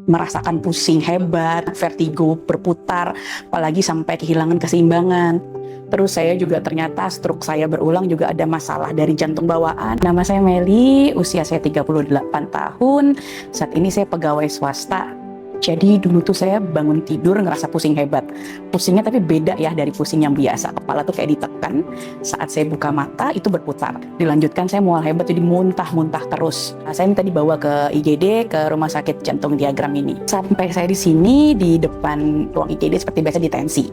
merasakan pusing hebat, vertigo berputar, apalagi sampai kehilangan keseimbangan. Terus saya juga ternyata stroke saya berulang, juga ada masalah dari jantung bawaan. Nama saya Meli, usia saya 38 tahun. Saat ini saya pegawai swasta. Jadi dulu tuh saya bangun tidur ngerasa pusing hebat. Pusingnya tapi beda ya dari pusing yang biasa. Kepala tuh kayak ditekan. Saat saya buka mata itu berputar. Dilanjutkan saya mual hebat, jadi muntah-muntah terus. Saya minta dibawa ke IGD, ke Rumah Sakit Jantung Diagram ini. Sampai saya di sini, di depan ruang IGD seperti biasa di tensi.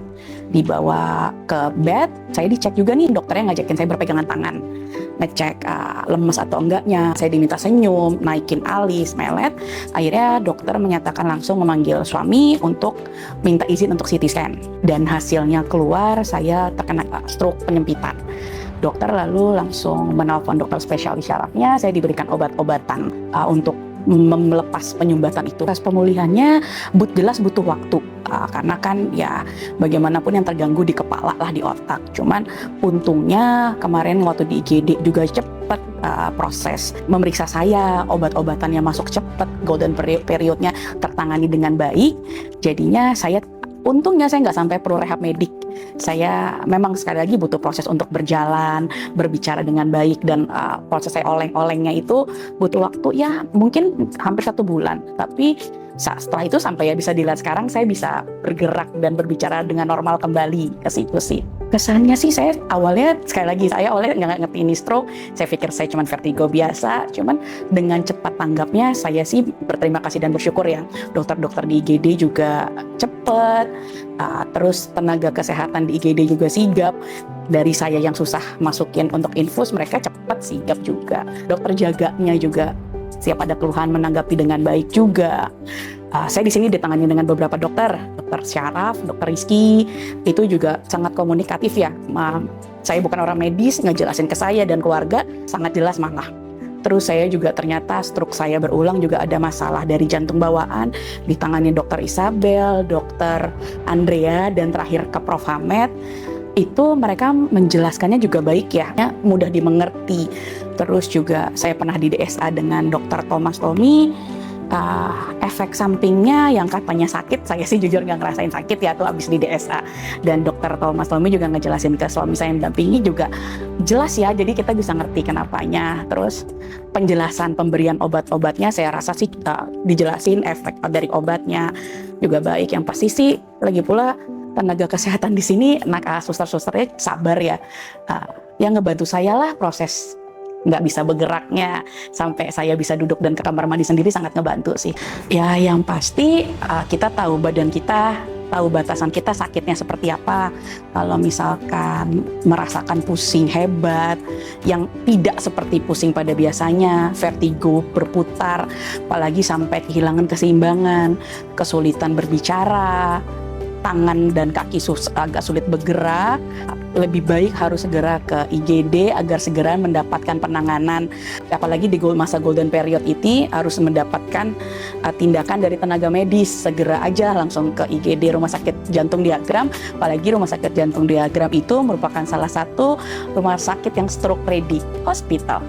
Dibawa ke bed, saya dicek juga nih, dokternya ngajakin saya berpegangan tangan. Ngecek lemes atau enggaknya. Saya diminta senyum, naikin alis, melet. Akhirnya dokter menyatakan langsung memanggil suami untuk minta izin untuk CT scan. Dan hasilnya keluar, saya terkena stroke penyempitan. Dokter lalu langsung menelpon dokter spesialis syarafnya. Saya diberikan obat-obatan untuk melepas penyumbatan itu. Proses pemulihannya jelas butuh waktu, karena kan ya bagaimanapun yang terganggu di kepala lah, di otak. Cuman untungnya kemarin waktu di IGD juga cepat proses memeriksa saya, obat-obatannya masuk cepat, golden periodnya tertangani dengan baik. Jadinya untungnya saya nggak sampai perlu rehab medik. Saya memang sekali lagi butuh proses untuk berjalan, berbicara dengan baik, dan proses saya oleng-olengnya itu butuh waktu ya mungkin hampir 1 bulan. Tapi setelah itu sampai ya bisa dilihat sekarang saya bisa bergerak dan berbicara dengan normal kembali, ke situ sih. Kesannya sih saya awalnya, sekali lagi saya awalnya nggak ngerti ini stroke, saya pikir saya cuma vertigo biasa, cuman dengan cepat tanggapnya saya sih berterima kasih dan bersyukur ya. Dokter-dokter di IGD juga cepet, terus tenaga kesehatan di IGD juga sigap. Dari saya yang susah masukin untuk infus, mereka cepat sigap juga. Dokter jaganya juga siap ada keluhan menanggapi dengan baik juga. Saya di sini ditangani dengan beberapa dokter syaraf, dokter Rizky, itu juga sangat komunikatif ya. Saya bukan orang medis, ngejelasin ke saya dan keluarga sangat jelas malah. Terus saya juga ternyata stroke saya berulang, juga ada masalah dari jantung bawaan, ditangani dokter Isabel, dokter Andrea, dan terakhir ke Prof. Hamed. Itu mereka menjelaskannya juga baik ya, mudah dimengerti. Terus juga saya pernah di DSA dengan dokter Thomas Tommy. Efek sampingnya yang katanya sakit, saya sih jujur nggak ngerasain sakit ya tuh abis di DSA. Dan dokter Thomas Tommy juga ngejelasin ke suami saya yang mendampingi juga jelas ya, jadi kita bisa ngerti kenapanya. Terus penjelasan pemberian obat-obatnya saya rasa sih dijelasin efek dari obatnya juga baik. Yang pasti sih lagi pula tenaga kesehatan di sini, suster-susternya sabar ya, yang ngebantu saya lah proses nggak bisa bergeraknya sampai saya bisa duduk dan ke kamar mandi sendiri, sangat ngebantu sih. Ya yang pasti kita tahu badan kita, tahu batasan kita sakitnya seperti apa. Kalau misalkan merasakan pusing hebat yang tidak seperti pusing pada biasanya, vertigo berputar, apalagi sampai kehilangan keseimbangan, kesulitan berbicara, tangan dan kaki agak sulit bergerak, lebih baik harus segera ke IGD agar segera mendapatkan penanganan. Apalagi di masa golden period ini harus mendapatkan tindakan dari tenaga medis. Segera aja langsung ke IGD, Rumah Sakit Jantung Diagram. Apalagi Rumah Sakit Jantung Diagram itu merupakan salah satu rumah sakit yang stroke ready hospital.